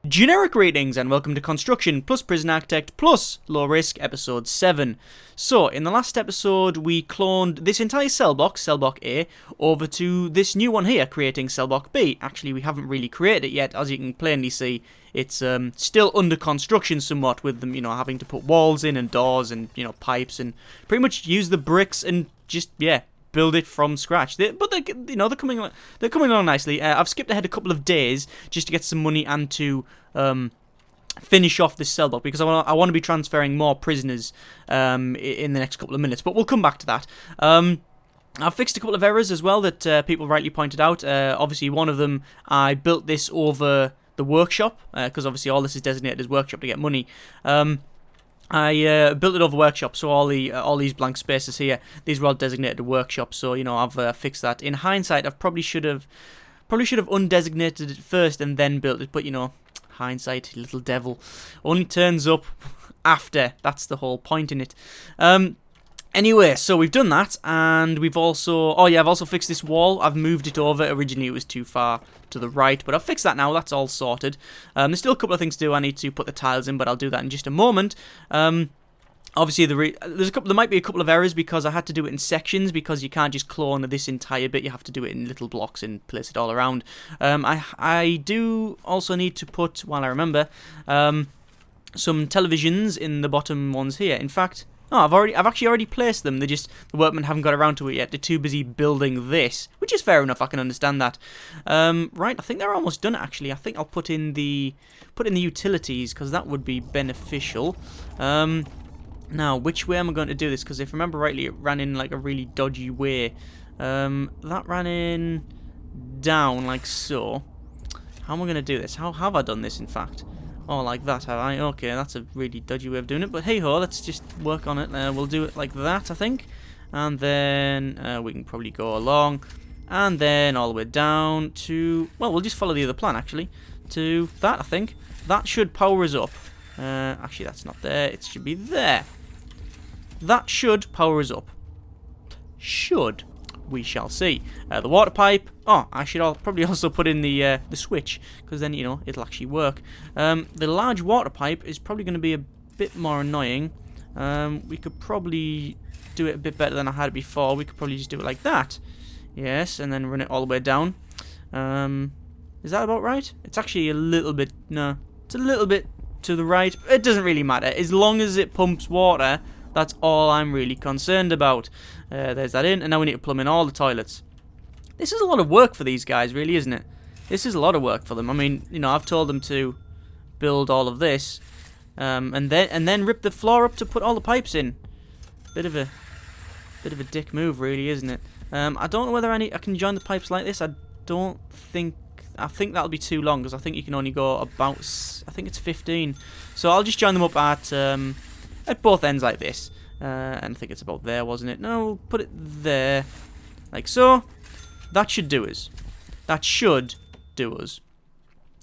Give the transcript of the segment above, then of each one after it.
Generic greetings and welcome to Construction plus Prison-Arcitect plus Low Risk episode 7. So, in the last episode we cloned this entire cell block A, over to this new one here, creating cell block B. Actually, we haven't really created it yet, as you can plainly see. It's still under construction somewhat, with them, having to put walls in and doors and, pipes, and pretty much use the bricks and just, build it from scratch. They're coming along nicely. I've skipped ahead a couple of days just to get some money and to finish off this cell block, because I want to be transferring more prisoners in the next couple of minutes. But we'll come back to that. I've fixed a couple of errors as well that people rightly pointed out. Obviously, one of them, I built this over the workshop, because obviously all this is designated as workshop to get money. I built it over workshop, so all these blank spaces here, these were all designated to workshop. So I've fixed that. In hindsight, I probably should have undesignated it first and then built it. But hindsight, little devil, only turns up after. That's the whole point in it. Anyway, so we've done that, and we've also... Oh yeah, I've also fixed this wall. I've moved it over. Originally, it was too far to the right, but I've fixed that now. That's all sorted. There's still a couple of things to do. I need to put the tiles in, but I'll do that in just a moment. Obviously, there might be a couple of errors because I had to do it in sections, because you can't just clone this entire bit. You have to do it in little blocks and place it all around. I do also need to put, while I remember, some televisions in the bottom ones here. In fact... Oh, I've actually already placed them. The workmen haven't got around to it yet. They're too busy building this, which is fair enough. I can understand that. Right, I think they're almost done. Actually, I think I'll put in the utilities, because that would be beneficial. Now, which way am I going to do this? Because if I remember rightly, it ran in like a really dodgy way. That ran in down like so. How am I going to do this? How have I done this? In fact. Oh, like that, have I? Okay, that's a really dodgy way of doing it. But hey-ho, let's just work on it. We'll do it like that, I think. And then we can probably go along. And then all the way down to... Well, we'll just follow the other plan, actually. To that, I think. That should power us up. Actually, that's not there. It should be there. That should power us up. Should. We shall see. The water pipe. Oh, I should probably also put in the switch, because then it'll actually work. The large water pipe is probably going to be a bit more annoying. We could probably do it a bit better than I had it before. We could probably just do it like that. Yes, and then run it all the way down. Is that about right? It's actually a little bit. No, it's a little bit to the right. It doesn't really matter as long as it pumps water. That's all I'm really concerned about. There's that in, and now we need to plumb in all the toilets. This is a lot of work for these guys, really, isn't it? This is a lot of work for them. I mean, I've told them to build all of this, and then rip the floor up to put all the pipes in. Bit of a dick move, really, isn't it? I don't know whether I can join the pipes like this. I think that'll be too long, because I think you can only go about. I think it's 15. So I'll just join them up at both ends like this. And I think it's about there, wasn't it? No, we'll put it there. Like so. That should do us. That should do us.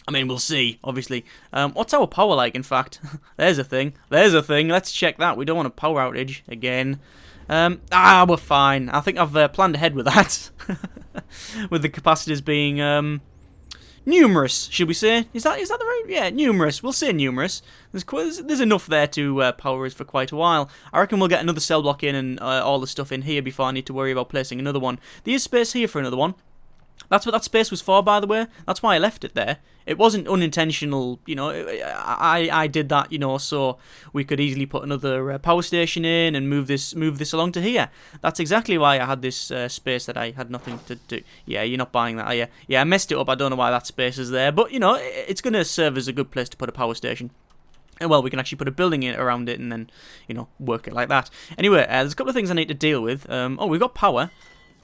I mean, we'll see, obviously. What's our power like, in fact? There's a thing. There's a thing. Let's check that. We don't want a power outage again. We're fine. I think I've planned ahead with that. With the capacitors being... numerous, should we say? Is that the right? Yeah, numerous. We'll say numerous. There's enough there to power us for quite a while. I reckon we'll get another cell block in and all the stuff in here before I need to worry about placing another one. There is space here for another one. That's what that space was for, by the way. That's why I left it there. It wasn't unintentional, I did that, so we could easily put another power station in and move this along to here. That's exactly why I had this space that I had nothing to do. Yeah, you're not buying that, are you? Yeah, I messed it up. I don't know why that space is there, but, it's going to serve as a good place to put a power station. And, well, we can actually put a building around it and then, work it like that. Anyway, there's a couple of things I need to deal with. We've got power.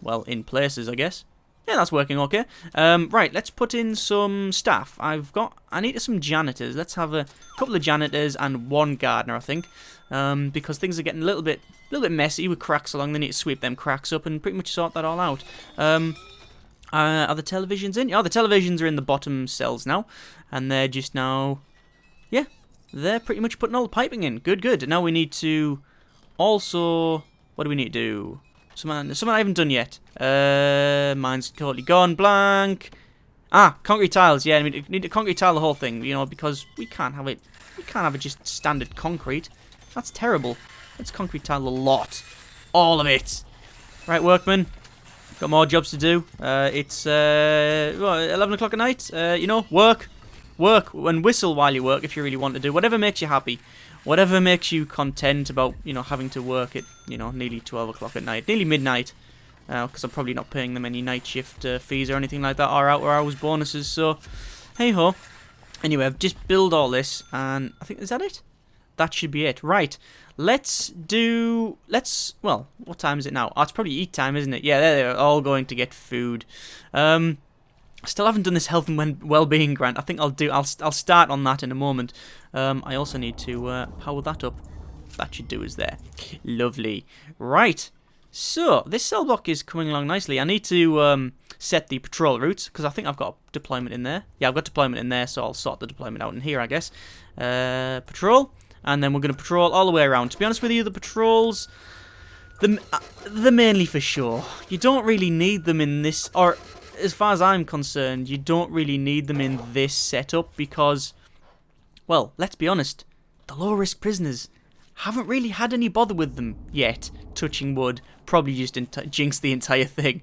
Well, in places, I guess. Yeah, that's working okay. Right, let's put in some staff. I need some janitors. Let's have a couple of janitors and one gardener, I think. Because things are getting a little bit messy with cracks along. They need to sweep them cracks up and pretty much sort that all out. Are the televisions in? Oh, the televisions are in the bottom cells now. And they're just now... Yeah, they're pretty much putting all the piping in. Good, good. Now we need to also... What do we need to do? Something I haven't done yet. Mine's totally gone blank. Ah, concrete tiles. Yeah, we need to concrete tile the whole thing, you know, because we can't have it. We can't have it just standard concrete. That's terrible. Let's concrete tile a lot. All of it. Right, workmen. Got more jobs to do. It's 11 o'clock at night. You know, work. Work and whistle while you work if you really want to do. Whatever makes you happy. Whatever makes you content about, you know, having to work at, you know, nearly 12 o'clock at night. Nearly midnight. Because I'm probably not paying them any night shift fees or anything like that, or out hours bonuses, so hey ho. Anyway, I've just built all this, and I think, is that it? That should be it. Right, well, what time is it now? Oh, it's probably eat time, isn't it? Yeah, they're all going to get food. Still haven't done this health and well-being grant. I think I'll start on that in a moment. I also need to power that up. That should do us there. Lovely. Right. So, this cell block is coming along nicely. I need to set the patrol routes, because I think I've got deployment in there. Yeah, I've got deployment in there, so I'll sort the deployment out in here, I guess. Patrol, and then we're going to patrol all the way around. To be honest with you, the patrols, they're mainly for show. You don't really need them in this, or as far as I'm concerned, you don't really need them in this setup, because, well, let's be honest, the low-risk prisoners haven't really had any bother with them yet. Touching wood, probably just jinx the entire thing.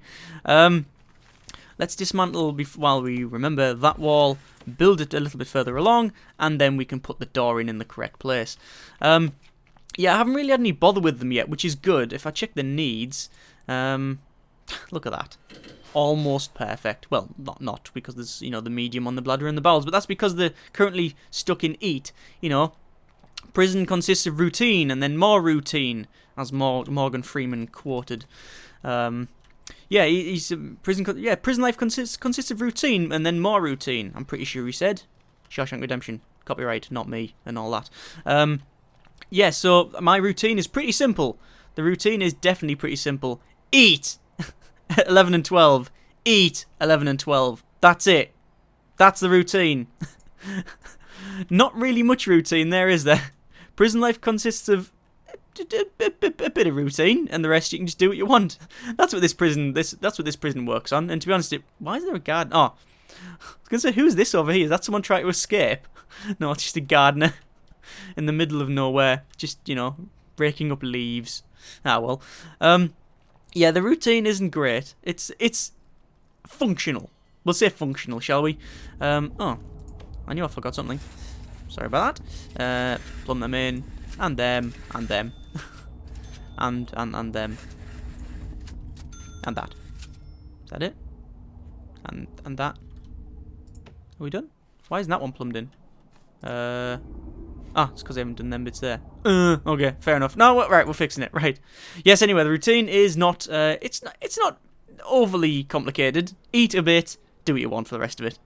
Let's dismantle while we remember that wall, build it a little bit further along, and then we can put the door in the correct place. Yeah, I haven't really had any bother with them yet, which is good. If I check the needs, look at that. Almost perfect. Well, not because there's, you know, the medium on the bladder and the bowels, but that's because they're currently stuck in eat, you know. Prison consists of routine and then more routine, as Morgan Freeman quoted. Yeah, prison life consists of routine and then more routine. I'm pretty sure he said. Shawshank Redemption, copyright, not me, and all that. Yeah, so my routine is pretty simple. The routine is definitely pretty simple. Eat 11 and 12. Eat 11 and 12. That's it. That's the routine. Not really much routine there, is there? Prison life consists of a bit of routine, and the rest you can just do what you want. That's what this prison works on. And to be honest, why is there a garden? Oh, I was gonna say, who's this over here? Is that someone trying to escape? No, it's just a gardener in the middle of nowhere, just, you know, breaking up leaves. Ah well. Yeah, the routine isn't great. It's functional. We'll say functional, shall we? Oh, I knew I forgot something. Sorry about that. Plumb them in, and them, and them, and them, and that. Is that it? And that. Are we done? Why isn't that one plumbed in? It's because I haven't done them bits there. Okay, fair enough. No, right, we're fixing it. Right. Yes. Anyway, the routine is not. It's not overly complicated. Eat a bit, do what you want for the rest of it.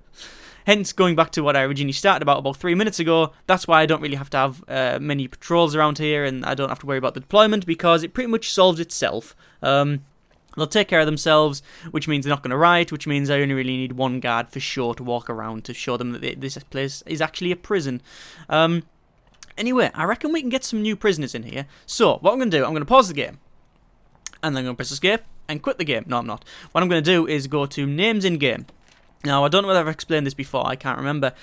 Hence, going back to what I originally started about 3 minutes ago, that's why I don't really have to have many patrols around here, and I don't have to worry about the deployment, because it pretty much solves itself. They'll take care of themselves, which means they're not going to riot, which means I only really need one guard for sure to walk around to show them that this place is actually a prison. Anyway, I reckon we can get some new prisoners in here. So, what I'm going to do, I'm going to pause the game, and then I'm going to press escape, and quit the game. No, I'm not. What I'm going to do is go to names in game. Now, I don't know whether I've explained this before, I can't remember.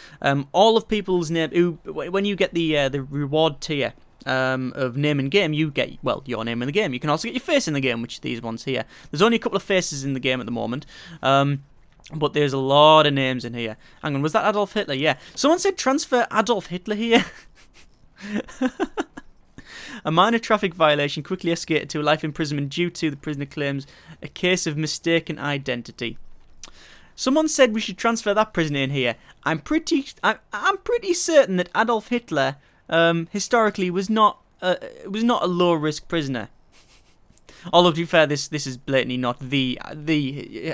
All of people's name, when you get the reward tier of name in game, you get, well, your name in the game. You can also get your face in the game, which are these ones here. There's only a couple of faces in the game at the moment, but there's a lot of names in here. Hang on, was that Adolf Hitler? Yeah. Someone said transfer Adolf Hitler here. A minor traffic violation quickly escalated to a life imprisonment due to, the prisoner claims, a case of mistaken identity. Someone said we should transfer that prisoner in here. I'm pretty certain that Adolf Hitler historically was not a low risk prisoner. Although, to be fair, this is blatantly not the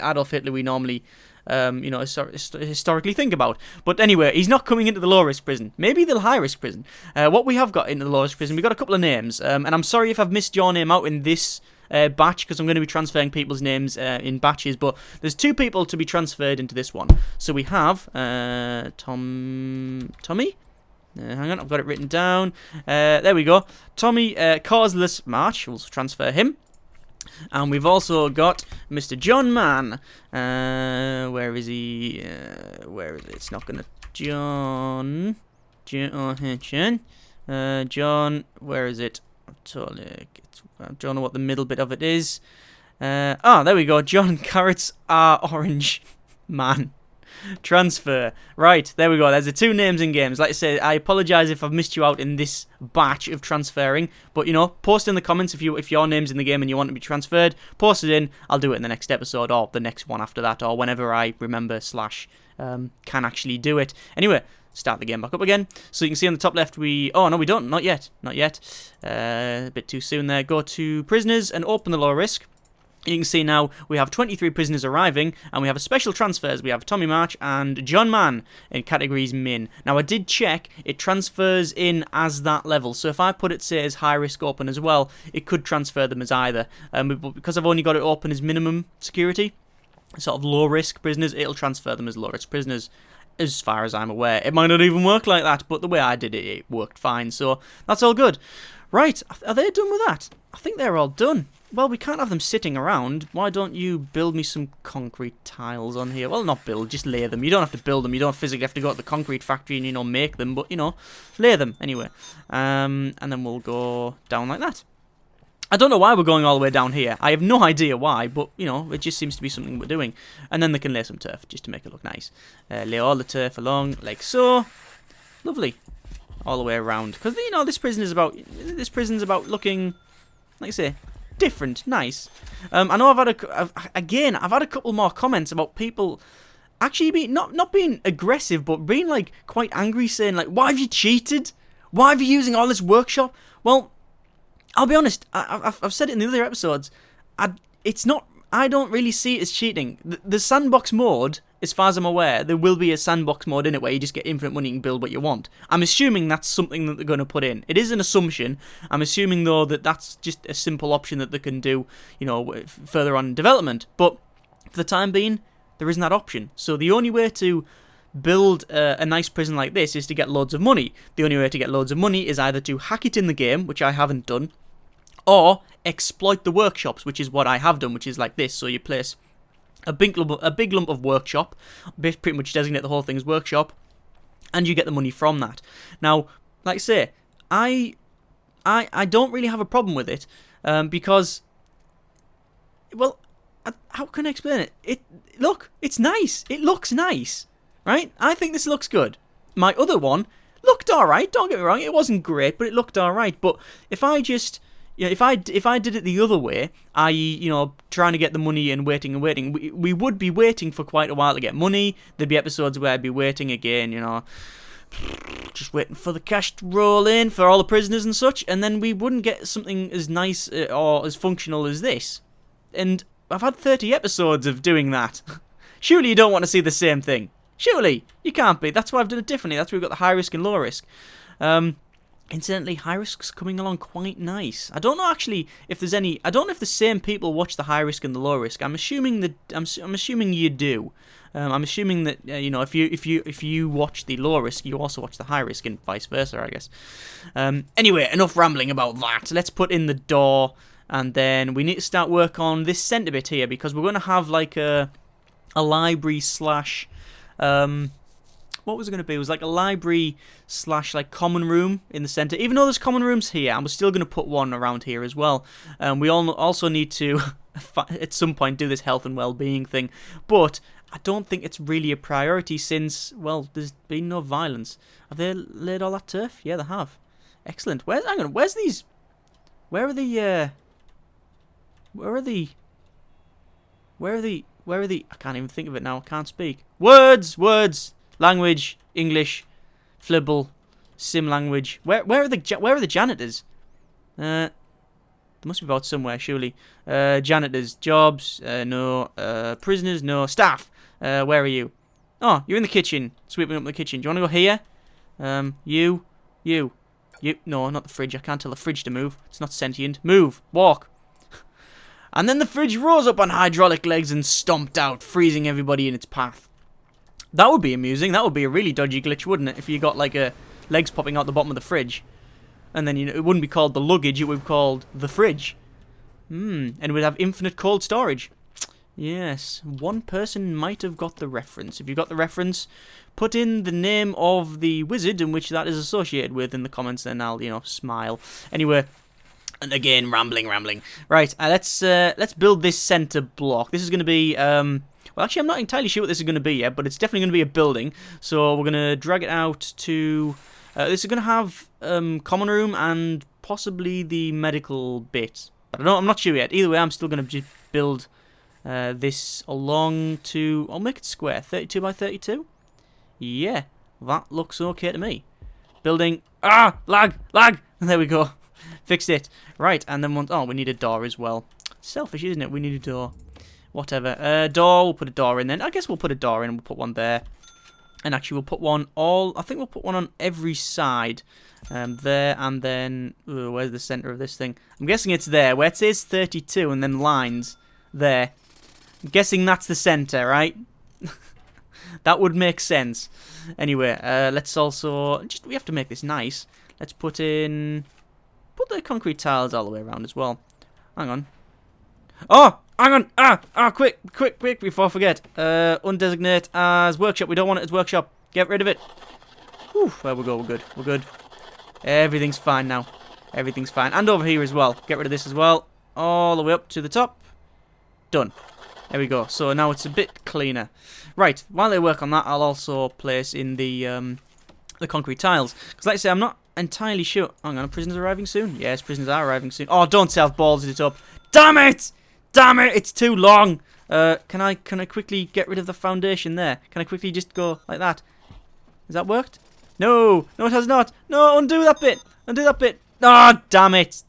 Adolf Hitler we normally historically think about. But anyway, he's not coming into the low risk prison. Maybe the high risk prison. What we have got into the low risk prison, we've got a couple of names, and I'm sorry if I've missed your name out in this batch, because I'm going to be transferring people's names in batches, but there's 2 people to be transferred into this one. So we have Tommy. Hang on, I've got it written down. There we go. Tommy Causeless March. We'll transfer him. And we've also got Mr. John Mann. Where is he? Where is it? It's not gonna... John, where is it? I don't know what the middle bit of it is. There we go. John Carrots are orange. Man. Transfer. Right, there we go. There's the two names in games. Like I said, I apologise if I've missed you out in this batch of transferring. But, you know, post in the comments if your name's in the game and you want to be transferred. Post it in. I'll do it in the next episode or the next one after that or whenever I remember / can actually do it. Anyway, start the game back up again. So you can see on the top left oh, no, we don't. Not yet. Not yet. A bit too soon there. Go to prisoners and open the low risk. You can see now we have 23 prisoners arriving, and we have a special transfers. We have Tommy March and John Mann in categories min. Now, I did check, it transfers in as that level. So if I put it, say, as high risk open as well, it could transfer them as either. But because I've only got it open as minimum security, sort of low risk prisoners, it'll transfer them as low risk prisoners. As far as I'm aware. It might not even work like that, but the way I did it, it worked fine. So that's all good. Right, are they done with that? I think they're all done. Well, we can't have them sitting around. Why don't you build me some concrete tiles on here? Well, not build, just lay them. You don't have to build them. You don't physically have to go to the concrete factory and, you know, make them. But, you know, lay them anyway. And then we'll go down like that. I don't know why we're going all the way down here. I have no idea why, but, you know, it just seems to be something we're doing. And then they can lay some turf, just to make it look nice. Lay all the turf along, like so. Lovely. All the way around. Because, you know, this prison's about looking, like I say, different, nice. I know I've had a couple more comments about people actually being, not being aggressive, but being, like, quite angry, saying, like, why have you cheated? Why are you using all this workshop? Well, I'll be honest, I've said it in the other episodes, I don't really see it as cheating. The sandbox mode, as far as I'm aware, there will be a sandbox mode in it where you just get infinite money and build what you want. I'm assuming that's something that they're going to put in. It is an assumption. I'm assuming, though, that that's just a simple option that they can do, you know, further on in development. But for the time being, there isn't that option. So the only way to build a nice prison like this is to get loads of money. The only way to get loads of money is either to hack it in the game, which I haven't done, or exploit the workshops, which is what I have done, which is like this. So you place a big lump of workshop, pretty much designate the whole thing as workshop, and you get the money from that. Now, like I say, I don't really have a problem with it, because, well, how can I explain it? It's nice. It looks nice, right? I think this looks good. My other one looked alright, don't get me wrong, it wasn't great, but it looked alright. But if I just... Yeah, if I did it the other way, i.e., you know, trying to get the money and waiting, we would be waiting for quite a while to get money. There'd be episodes where I'd be waiting again, you know, just waiting for the cash to roll in for all the prisoners and such, and then we wouldn't get something as nice or as functional as this. And I've had 30 episodes of doing that. Surely you don't want to see the same thing. Surely you can't be. That's why I've done it differently. That's why we've got the high risk and low risk. Incidentally, high risk's coming along quite nice. I don't know actually if there's any. I don't know if the same people watch the high risk and the low risk. I'm assuming that I'm assuming you do. I'm assuming that you know, if you watch the low risk, you also watch the high risk, and vice versa, I guess. Anyway, enough rambling about that. Let's put in the door, and then we need to start work on this centre bit here, because we're going to have like a library slash. What was it going to be? It was like a library slash like common room in the centre. Even though there's common rooms here, and we're still going to put one around here as well. We also need to, at some point, do this health and well-being thing. But I don't think it's really a priority since, well, there's been no violence. Have they laid all that turf? Yeah, they have. Excellent. Where are the... I can't even think of it now. I can't speak. Words! Language, English, Flibble, Sim language. Where are the janitors? There must be about somewhere, surely. Janitors, jobs, no. Prisoners, no. Staff, where are you? Oh, you're in the kitchen, sweeping up the kitchen. Do you want to go here? You. No, not the fridge. I can't tell the fridge to move. It's not sentient. Move. Walk. And then the fridge rose up on hydraulic legs and stomped out, freezing everybody in its path. That would be amusing. That would be a really dodgy glitch, wouldn't it? If you got like legs popping out the bottom of the fridge, and then, you know, it wouldn't be called the luggage; it would be called the fridge. And we'd have infinite cold storage. Yes, one person might have got the reference. If you got the reference, put in the name of the wizard in which that is associated with in the comments, then I'll, smile. Anyway, and again, rambling. Right, let's build this center block. This is going to be, well, actually, I'm not entirely sure what this is going to be yet, but it's definitely going to be a building. So we're going to drag it out to, this is going to have common room and possibly the medical bit. But I'm not sure yet. Either way, I'm still going to just build this along to... I'll make it square. 32 by 32? Yeah, that looks okay to me. Building... Lag! There we go. Fixed it. Right, and then once... Oh, we need a door as well. Selfish, isn't it? We need a door. Whatever. Door, we'll put a door in then. I guess we'll put a door in and we'll put one there. And actually, we'll put one all... I think we'll put one on every side. There, and then... Ooh, where's the center of this thing? I'm guessing it's there, where it says 32 and then lines there. I'm guessing that's the center, right? That would make sense. Anyway, let's also... we have to make this nice. Let's put in... Put the concrete tiles all the way around as well. Hang on. Oh! Hang on! Quick, before I forget. Undesignate as workshop. We don't want it as workshop. Get rid of it. Whew, there we go, we're good. Everything's fine now. Everything's fine. And over here as well. Get rid of this as well. All the way up to the top. Done. There we go. So now it's a bit cleaner. Right, while they work on that, I'll also place in the concrete tiles. Because like I say, I'm not entirely sure. Hang on, prisoners arriving soon? Yes, prisoners are arriving soon. Oh, don't say I've ballsed it up. Damn it! It's too long. Can I quickly get rid of the foundation there? Can I quickly just go like that? Has that worked? No, it has not. No, undo that bit. Ah, damn it.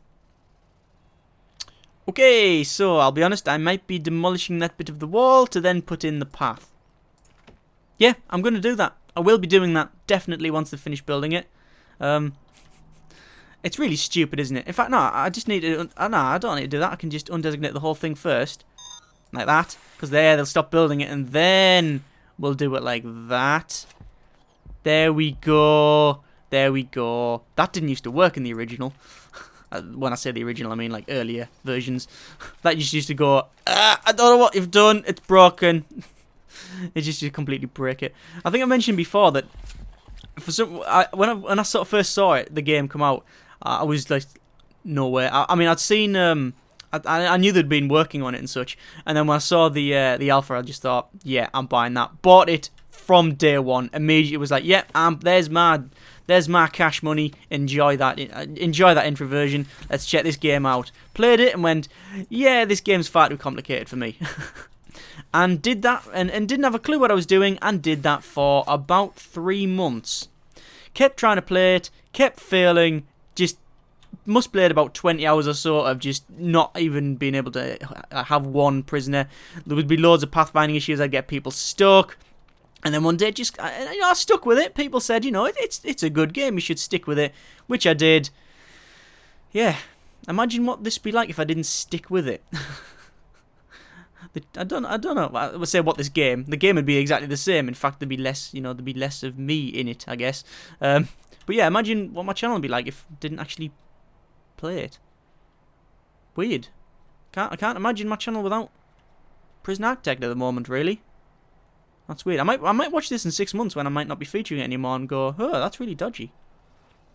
Okay, so I'll be honest, I might be demolishing that bit of the wall to then put in the path. Yeah, I'm going to do that. I will be doing that definitely once they finish building it. It's really stupid, isn't it? In fact, no, I just need to... no, I don't need to do that. I can just undesignate the whole thing first. Like that. Because they'll stop building it, and then we'll do it like that. There we go. That didn't used to work in the original. When I say the original, I mean like earlier versions. That just used to go, I don't know what you've done. It's broken. It just used to completely break it. I think I mentioned before that for some, when I sort of first saw it, the game come out, I was like, no way. I mean, I'd seen, I knew they'd been working on it and such. And then when I saw the alpha, I just thought, yeah, I'm buying that. Bought it from day one. Immediately was like, yeah, there's my cash money. Enjoy that introversion. Let's check this game out. Played it and went, yeah, this game's far too complicated for me. And did that, and didn't have a clue what I was doing, and did that for about 3 months. Kept trying to play it, kept failing, just must played about 20 hours or so of just not even being able to have one prisoner. There would be loads of pathfinding issues. I'd get people stuck. And then one day, just I stuck with it. People said, it's a good game. You should stick with it, which I did. Yeah, imagine what this would be like if I didn't stick with it. I don't know. I would say what the game would be exactly the same. In fact, there'd be less of me in it, I guess. But yeah, imagine what my channel would be like if I didn't actually play it. Weird. I can't imagine my channel without Prison-Arcitect at the moment, really. That's weird. I might watch this in 6 months when I might not be featuring it anymore and go, oh, that's really dodgy.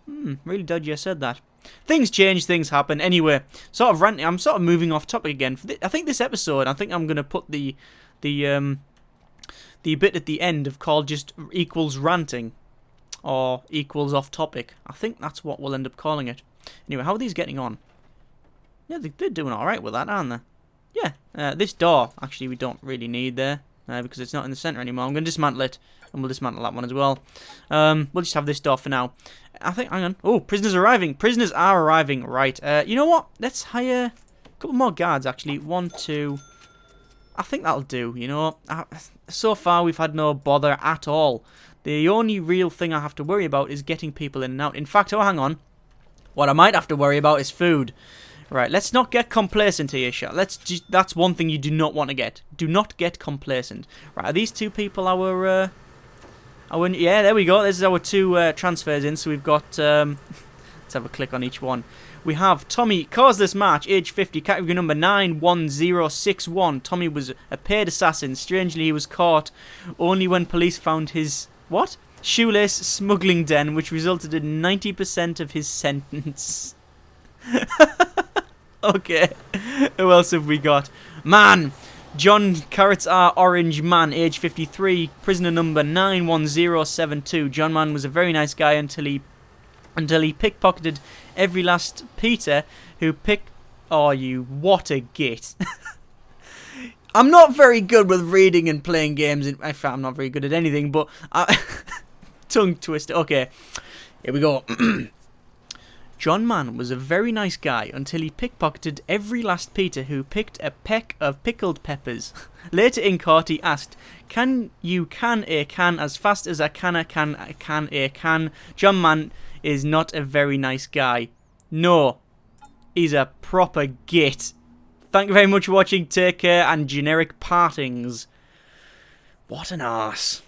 Really dodgy, I said that. Things change, things happen. Anyway, sort of ranting. I'm sort of moving off topic again. I think this episode, I'm going to put the bit at the end of called just equals ranting. Or equals off topic. I think that's what we'll end up calling it. Anyway, how are these getting on? Yeah, they're doing alright with that, aren't they? Yeah, this door, actually, we don't really need there. Because it's not in the centre anymore. I'm going to dismantle it, and we'll dismantle that one as well. We'll just have this door for now. I think, hang on. Oh, prisoners are arriving. Prisoners are arriving. Right. You know what? Let's hire a couple more guards, actually. 1, 2. I think that'll do, So far, we've had no bother at all. The only real thing I have to worry about is getting people in and out. In fact, oh, hang on. What I might have to worry about is food. Right, let's not get complacent here, Shah. That's one thing you do not want to get. Do not get complacent. Right, are these two people our yeah, there we go. This is our 2 transfers in. So we've got, let's have a click on each one. we have Tommy, causeless match, age 50, category number 91061. Tommy was a paid assassin. Strangely, he was caught only when police found his, what? Shoelace smuggling den, which resulted in 90% of his sentence. Okay, who else have we got? Man, John Carrots R. Orange Man, age 53, prisoner number 91072. John Man was a very nice guy until he pickpocketed every last Peter who picked... Oh, you, what a git. I'm not very good with reading and playing games. In fact, I'm not very good at anything, but... tongue twister. Okay, here we go. John Mann was a very nice guy until he pickpocketed every last Peter who picked a peck of pickled peppers. Later in court, he asked, "Can you can a can as fast as a can a can?" John Mann is not a very nice guy. No, he's a proper git. Thank you very much for watching. Take care and generic partings. What an arse.